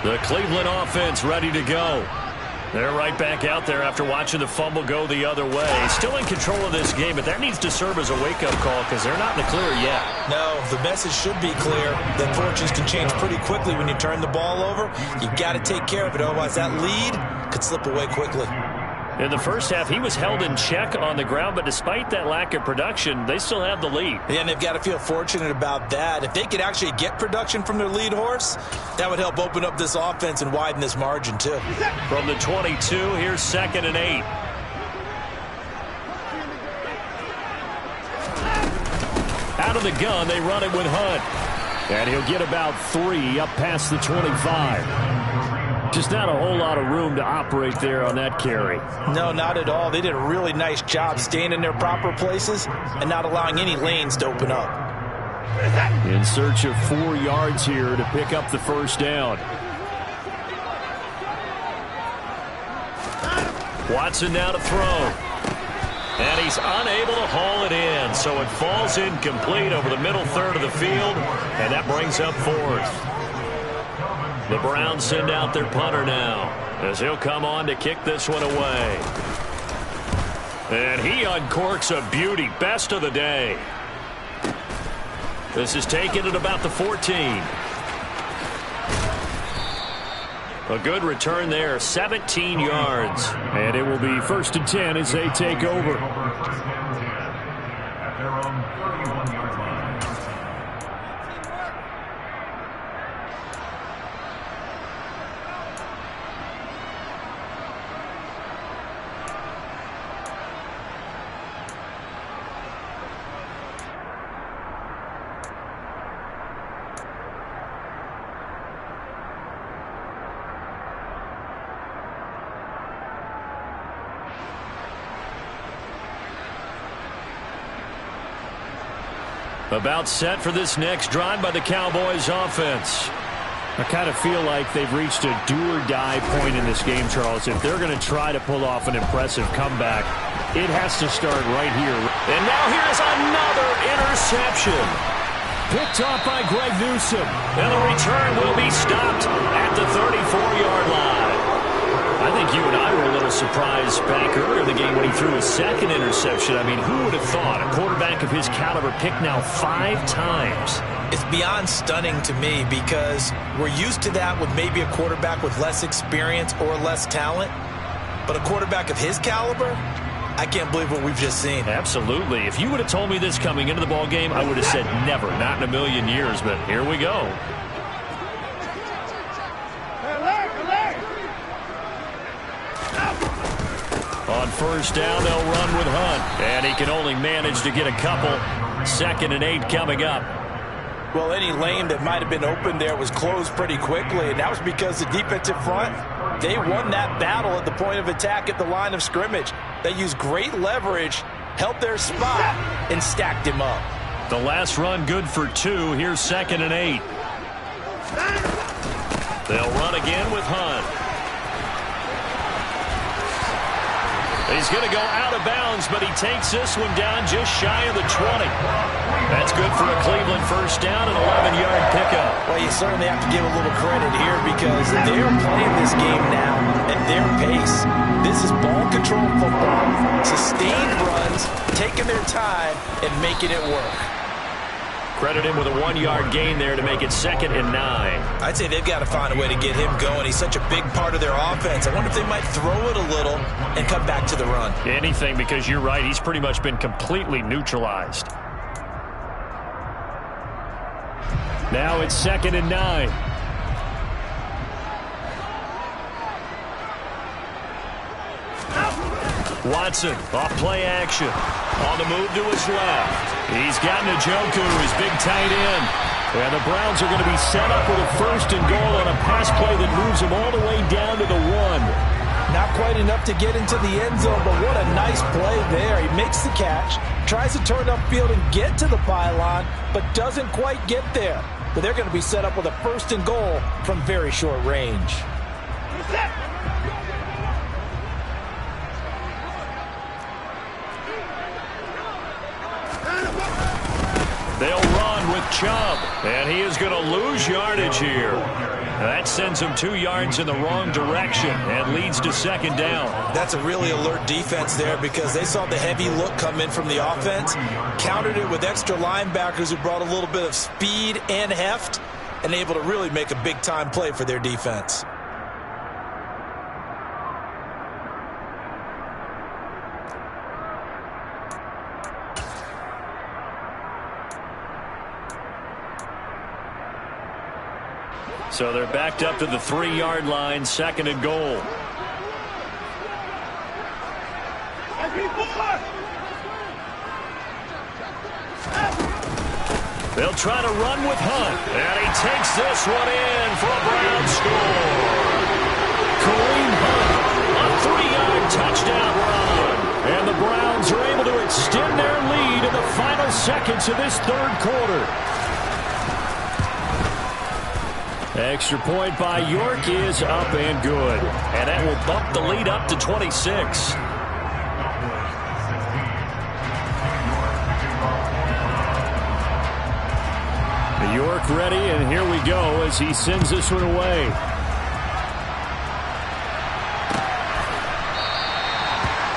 Speaker 1: The Cleveland offense ready to go. They're right back out there after watching the fumble go the other way. Still in control of this game, but that needs to serve as a wake-up call because they're not in the clear yet.
Speaker 2: No, the message should be clear that fortunes can change pretty quickly when you turn the ball over. You've got to take care of it, otherwise that lead could slip away quickly.
Speaker 1: In the first half, he was held in check on the ground, but despite that lack of production, they still have the lead.
Speaker 2: Yeah, and they've got to feel fortunate about that. If they could actually get production from their lead horse, that would help open up this offense and widen this margin, too.
Speaker 1: From the 22, here's 2nd and 8. Out of the gun, they run it with Hunt.
Speaker 4: And he'll get about 3 up past the 25. Just not a whole lot of room to operate there on that carry.
Speaker 2: No, not at all. They did a really nice job staying in their proper places and not allowing any lanes to open up.
Speaker 4: In search of 4 yards here to pick up the first down.
Speaker 1: Watson now to throw. And he's unable to haul it in, so it falls incomplete over the middle third of the field, and that brings up 4th. The Browns send out their punter now as he'll come on to kick this one away. And he uncorks a beauty. Best of the day. This is taken at about the 14. A good return there, 17 yards.
Speaker 4: And it will be 1st and 10 as they take over.
Speaker 1: About set for this next drive by the Cowboys offense.
Speaker 4: I kind of feel like they've reached a do-or-die point in this game, Charles. If they're going to try to pull off an impressive comeback, it has to start right here.
Speaker 1: And now here's another interception. Picked off by Greg Newsome. And the return will be stopped at the 34-yard line. I think you and I were a little surprised back earlier in the game when he threw his 2nd interception. I mean, who would have thought a quarterback of his caliber picked now 5 times?
Speaker 2: It's beyond stunning to me because we're used to that with maybe a quarterback with less experience or less talent. But a quarterback of his caliber, I can't believe what we've just seen.
Speaker 1: Absolutely. If you would have told me this coming into the ball game, I would have said never, not in a million years. But here we go. On 1st down, they'll run with Hunt. And he can only manage to get a couple. 2nd and 8 coming up.
Speaker 2: Well, any lane that might have been open there was closed pretty quickly, and that was because the defensive front, they won that battle at the point of attack at the line of scrimmage. They used great leverage, held their spot, and stacked him up.
Speaker 1: The last run good for 2. Here's 2nd and 8. They'll run again with Hunt. He's going to go out of bounds, but he takes this one down just shy of the 20. That's good for a Cleveland first down, an 11-yard pickup.
Speaker 2: Well, you certainly have to give a little credit here because they're playing this game now at their pace. This is ball control football, sustained runs, taking their time, and making it work.
Speaker 1: Credit him with a 1-yard gain there to make it 2nd and 9.
Speaker 3: I'd say they've got to find a way to get him going. He's such a big part of their offense. I wonder if they might throw it a little and come back to the run.
Speaker 1: Anything, because you're right. He's pretty much been completely neutralized. Now it's 2nd and 9. Watson, off play action. On the move to his left. He's got Njoku, his big tight end. And the Browns are going to be set up with a 1st and goal on a pass play that moves them all the way down to the 1.
Speaker 2: Not quite enough to get into the end zone, but what a nice play there. He makes the catch, tries to turn upfield and get to the pylon, but doesn't quite get there. But they're going to be set up with a 1st and goal from very short range.
Speaker 1: They'll run with Chubb, and he is going to lose yardage here. That sends him 2 yards in the wrong direction and leads to 2nd down.
Speaker 3: That's a really alert defense there because they saw the heavy look come in from the offense, countered it with extra linebackers who brought a little bit of speed and heft, and able to really make a big-time play for their defense.
Speaker 1: So they're backed up to the 3-yard line, 2nd and goal. They'll try to run with Hunt, and he takes this one in for a Brown score. Kareem Hunt, a 3-yard touchdown run. And the Browns are able to extend their lead in the final seconds of this 3rd quarter. Extra point by York is up and good. And that will bump the lead up to 26. York ready, and here we go as he sends this one away.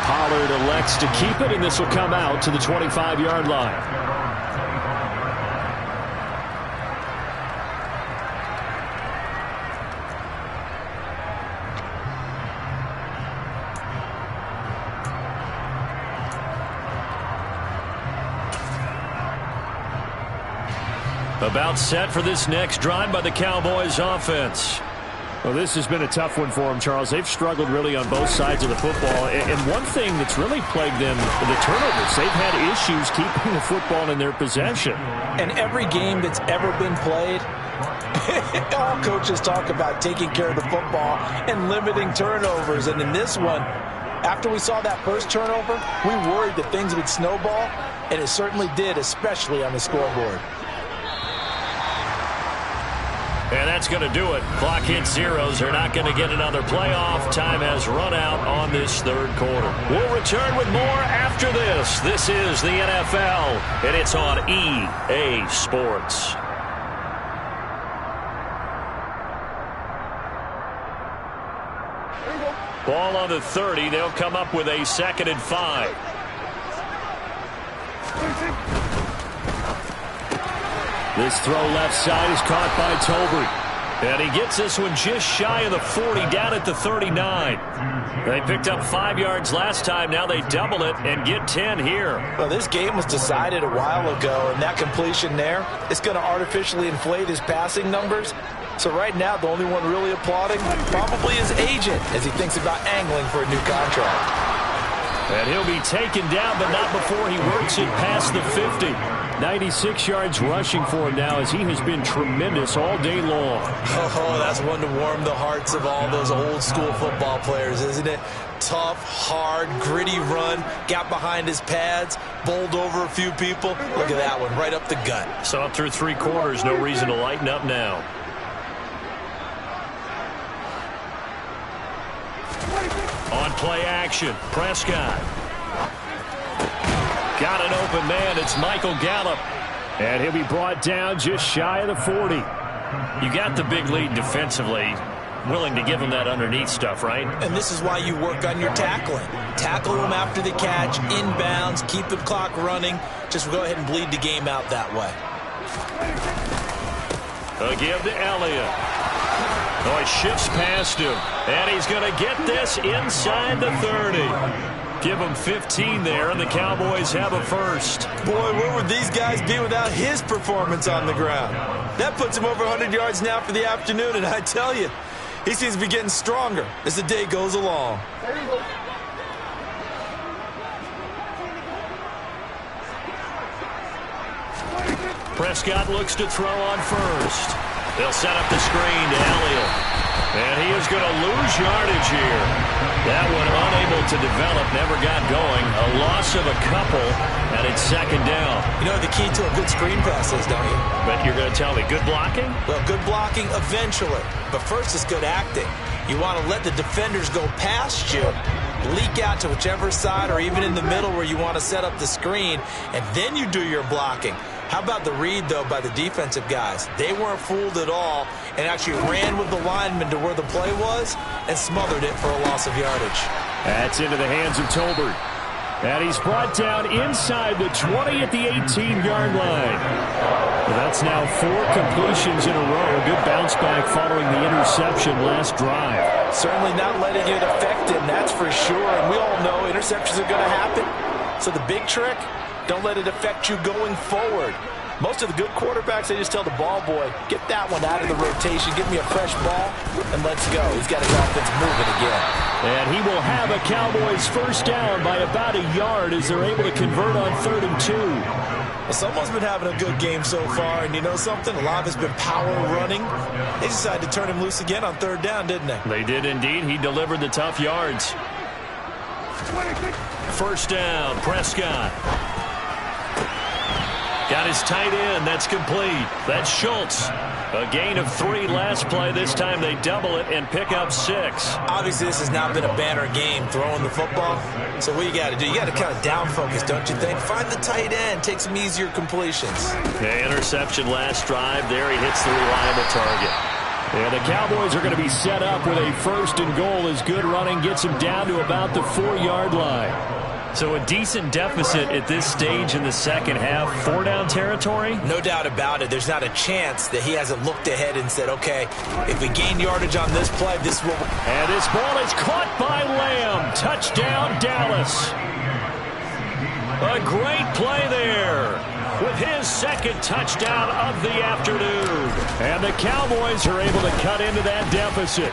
Speaker 1: Pollard elects to keep it, and this will come out to the 25-yard line. About set for this next drive by the Cowboys offense. Well, this has been a tough one for them, Charles. They've struggled really on both sides of the football. And one thing that's really plagued them, the turnovers. They've had issues keeping the football in their possession.
Speaker 2: And every game that's ever been played, all coaches talk about taking care of the football and limiting turnovers. And in this one, after we saw that first turnover, we worried that things would snowball, and it certainly did, especially on the scoreboard.
Speaker 1: And that's going to do it. Clock hits zeros. They're not going to get another playoff. Time has run out on this 3rd quarter. We'll return with more after this. This is the NFL, and it's on EA Sports. Ball on the 30. They'll come up with a 2nd and 5. This throw left side is caught by Tolbert. And he gets this one just shy of the 40, down at the 39. They picked up 5 yards last time. Now they double it and get 10 here.
Speaker 2: Well, this game was decided a while ago, and that completion there is going to artificially inflate his passing numbers. So right now, the only one really applauding probably his agent as he thinks about angling for a new contract.
Speaker 1: And he'll be taken down, but not before he works it past the 50. 96 yards rushing for him now as he has been tremendous all day long.
Speaker 3: Oh, that's one to warm the hearts of all those old school football players, isn't it? Tough, hard, gritty run, got behind his pads, bowled over a few people. Look at that one, right up the gut.
Speaker 1: So up through 3 quarters, no reason to lighten up now. On play action. Prescott. Got an open man. It's Michael Gallup.
Speaker 4: And he'll be brought down just shy of the 40.
Speaker 1: You got the big lead defensively. Willing to give him that underneath stuff, right?
Speaker 3: And this is why you work on your tackling. Tackle him after the catch, inbounds, keep the clock running. Just go ahead and bleed the game out that way.
Speaker 1: A give to Elliott. Oh, he shifts past him. And he's going to get this inside the 30. Give him 15 there, and the Cowboys have a first.
Speaker 3: Boy, where would these guys be without his performance on the ground? That puts him over 100 yards now for the afternoon, and I tell you, he seems to be getting stronger as the day goes along.
Speaker 1: Prescott looks to throw on first. They'll set up the screen to Elliott. And he is going to lose yardage here. That one unable to develop, never got going. A loss of a couple, and it's second down.
Speaker 3: You know what the key to a good screen pass is, don't you?
Speaker 1: But you're going to tell me, good blocking?
Speaker 3: Well, good blocking eventually. But first it's good acting. You want to let the defenders go past you, leak out to whichever side or even in the middle where you want to set up the screen, and then you do your blocking. How about the read, though, by the defensive guys? They weren't fooled at all and actually ran with the lineman to where the play was and smothered it for a loss of yardage.
Speaker 4: That's into the hands of Tolbert. And he's brought down inside the 20 at the 18-yard line. Well, that's now 4 completions in a row. A good bounce back following the interception last drive.
Speaker 3: Certainly not letting it affect him, that's for sure. And we all know interceptions are going to happen. So the big trick, don't let it affect you going forward. Most of the good quarterbacks, they just tell the ball boy, get that one out of the rotation, give me a fresh ball, and let's go. He's got his offense moving again.
Speaker 4: And he will have a Cowboys first down by about a yard as they're able to convert on 3rd and 2.
Speaker 3: Well, someone's been having a good game so far, and you know something? A lot of it's been power running. They decided to turn him loose again on 3rd down, didn't they?
Speaker 1: They did indeed. He delivered the tough yards. First down, Prescott. Got his tight end. That's complete. That's Schultz. A gain of 3 last play. This time they double it and pick up 6.
Speaker 3: Obviously, this has not been a banner game throwing the football. So what you got to do, you got to kind of down focus, don't you think? Find the tight end. Take some easier completions.
Speaker 1: Okay, interception last drive. There he hits the reliable target.
Speaker 4: And the Cowboys are going to be set up with a 1st and goal as good running gets them down to about the 4-yard line.
Speaker 1: So a decent deficit at this stage in the second half. 4-down territory?
Speaker 3: No doubt about it. There's not a chance that he hasn't looked ahead and said, okay, if we gain yardage on this play, this will...
Speaker 4: And this ball is caught by Lamb. Touchdown, Dallas.
Speaker 1: A great play there with his 2nd touchdown of the afternoon.
Speaker 4: And the Cowboys are able to cut into that deficit.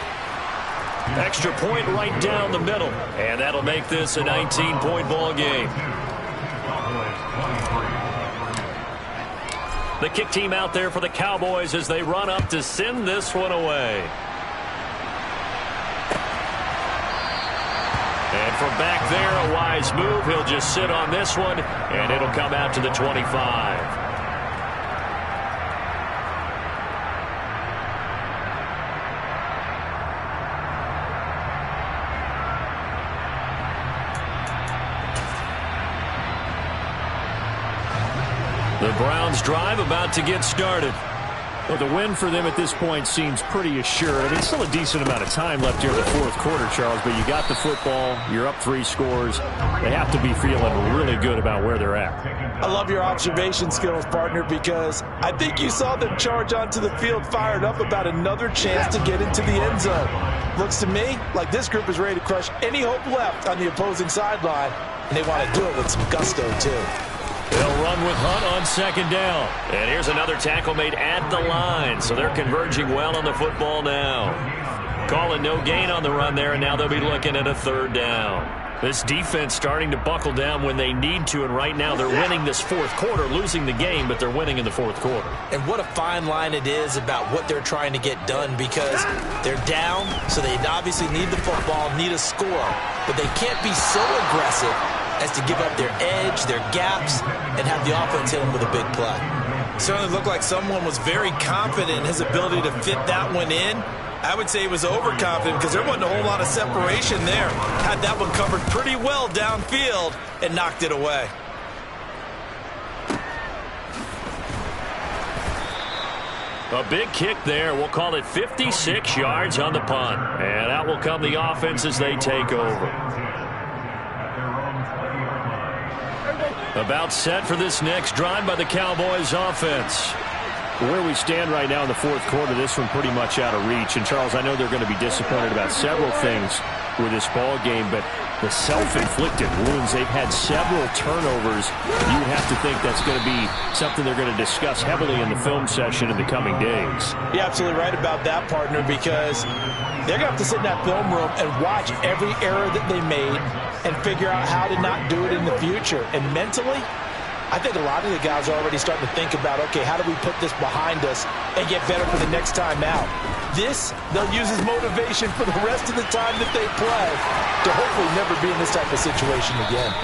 Speaker 1: Extra point right down the middle. And that'll make this a 19-point ball game. The kick team out there for the Cowboys as they run up to send this one away. And from back there, a wise move. He'll just sit on this one, and it'll come out to the 25. The Browns drive about to get started.
Speaker 4: Well, the win for them at this point seems pretty assured. I mean, still a decent amount of time left here in the 4th quarter, Charles, but you got the football, you're up 3 scores. They have to be feeling really good about where they're at.
Speaker 3: I love your observation skills, partner, because I think you saw them charge onto the field fired up about another chance to get into the end zone. Looks to me like this group is ready to crush any hope left on the opposing sideline, and they want to do it with some gusto, too.
Speaker 1: They'll run with Hunt on 2nd down. And here's another tackle made at the line. So they're converging well on the football now. Calling no gain on the run there, and now they'll be looking at a 3rd down. This defense starting to buckle down when they need to, and right now they're winning this 4th quarter, losing the game, but they're winning in the 4th quarter.
Speaker 3: And what a fine line it is about what they're trying to get done, because they're down, so they obviously need the football, need a score, but they can't be so aggressive as to give up their edge, their gaps, and have the offense hit them with a big play. Certainly looked like someone was very confident in his ability to fit that one in. I would say he was overconfident because there wasn't a whole lot of separation there. Had that one covered pretty well downfield and knocked it away.
Speaker 1: A big kick there. We'll call it 56 yards on the punt. And out will come the offense as they take over. About set for this next drive by the Cowboys offense.
Speaker 4: Where we stand right now in the fourth quarter, this one pretty much out of reach. And, Charles, I know they're going to be disappointed about several things with this ball game, but the self-inflicted wounds, they've had several turnovers. You would have to think that's going to be something they're going to discuss heavily in the film session in the coming days.
Speaker 2: You're absolutely right about that, partner, because they're going to have to sit in that film room and watch every error that they made and figure out how to not do it in the future. And mentally, I think a lot of the guys are already starting to think about, okay, how do we put this behind us and get better for the next time out? This, they'll use as motivation for the rest of the time that they play to hopefully never be in this type of situation again.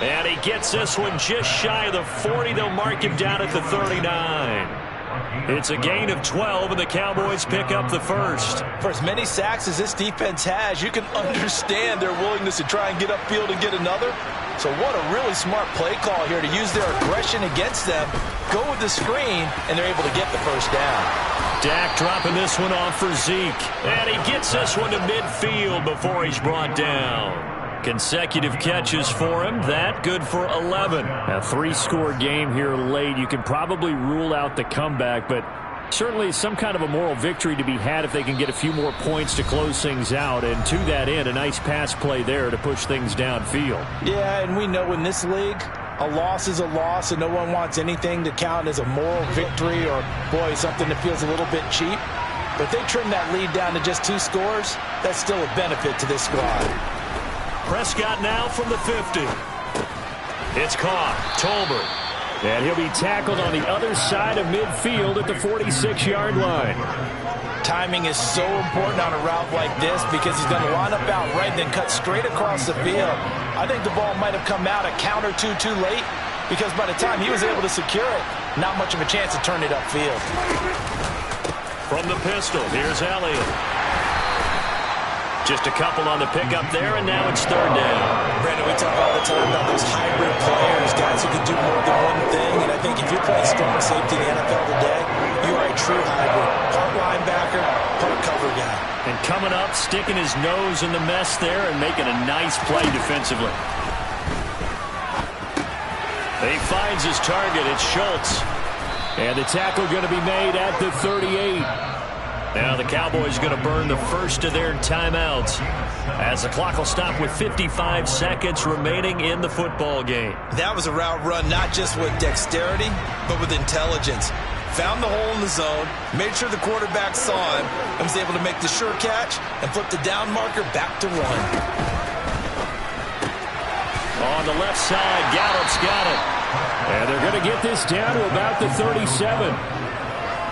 Speaker 1: And he gets this one just shy of the 40. They'll mark him down at the 39. It's a gain of 12, and the Cowboys pick up the first.
Speaker 2: For as many sacks as this defense has, you can understand their willingness to try and get upfield and get another. So what a really smart play call here to use their aggression against them, go with the screen, and they're able to get the first down.
Speaker 1: Dak dropping this one off for Zeke. And he gets this one to midfield before he's brought down. Consecutive catches for him. That good for 11.
Speaker 4: A three-score game here late. You can probably rule out the comeback, but certainly some kind of a moral victory to be had if they can get a few more points to close things out. And to that end, a nice pass play there to push things downfield.
Speaker 2: Yeah, and we know in this league, a loss is a loss, and no one wants anything to count as a moral victory or, boy, something that feels a little bit cheap. But if they trim that lead down to just 2 scores, that's still a benefit to this squad.
Speaker 1: Prescott now from the 50. It's caught. Tolbert.
Speaker 4: And he'll be tackled on the other side of midfield at the 46-yard line.
Speaker 2: Timing is so important on a route like this because he's going to line up out right and then cut straight across the field. I think the ball might have come out a count or two too late because by the time he was able to secure it, not much of a chance to turn it upfield.
Speaker 1: From the pistol, here's Elliott. Just a couple on the pickup there, and now it's third down.
Speaker 3: Brandon, we talk all the time about those hybrid players, guys who can do more than one thing. And I think if you're playing strong safety in the NFL today, you are a true hybrid. Part linebacker, part cover guy.
Speaker 1: And coming up, sticking his nose in the mess there and making a nice play defensively. He finds his target. It's Schultz.
Speaker 4: And the tackle going to be made at the 38.
Speaker 1: Now the Cowboys going to burn the first of their timeouts as the clock will stop with 55 seconds remaining in the football game.
Speaker 3: That was a route run not just with dexterity, but with intelligence. Found the hole in the zone, made sure the quarterback saw him, and was able to make the sure catch and flip the down marker back to run.
Speaker 1: On the left side, Gallup's got it.
Speaker 4: And they're going to get this down to about the 37.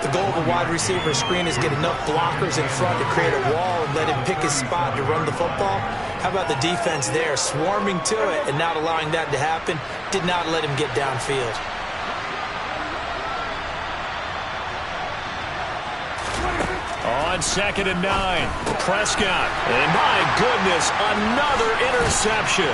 Speaker 2: The goal of a wide receiver screen is get enough blockers in front to create a wall and let him pick his spot to run the football. How about the defense there, swarming to it and not allowing that to happen? Did not let him get downfield.
Speaker 1: On 2nd and 9, Prescott. And my goodness, another interception.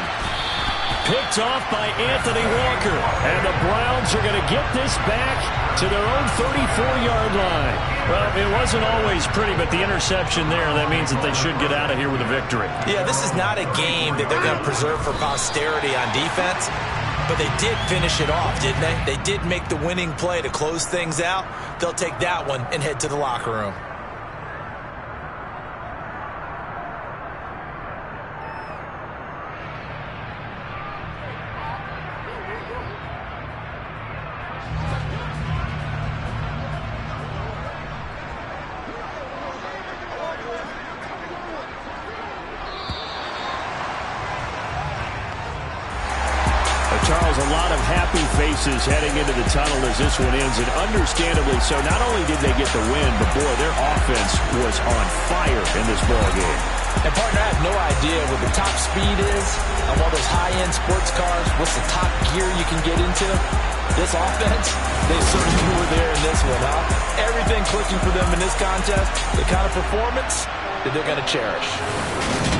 Speaker 1: Picked off by Anthony Walker. And the Browns are going to get this back to their own 34-yard line. Well, it wasn't always pretty, but the interception there, that means that they should get out of here with a victory.
Speaker 2: Yeah, this is not a game that they're going to preserve for posterity on defense, but they did finish it off, didn't they? They did make the winning play to close things out. They'll take that one and head to the locker room.
Speaker 4: Charles, a lot of happy faces heading into the tunnel as this one ends, and understandably so. Not only did they get the win, but boy, their offense was on fire in this ball game.
Speaker 2: And partner, I have no idea what the top speed is on one of those high-end sports cars. What's the top gear you can get into? This offense, they certainly were there in this one, huh? Everything clicking for them in this contest, the kind of performance that they're going to cherish.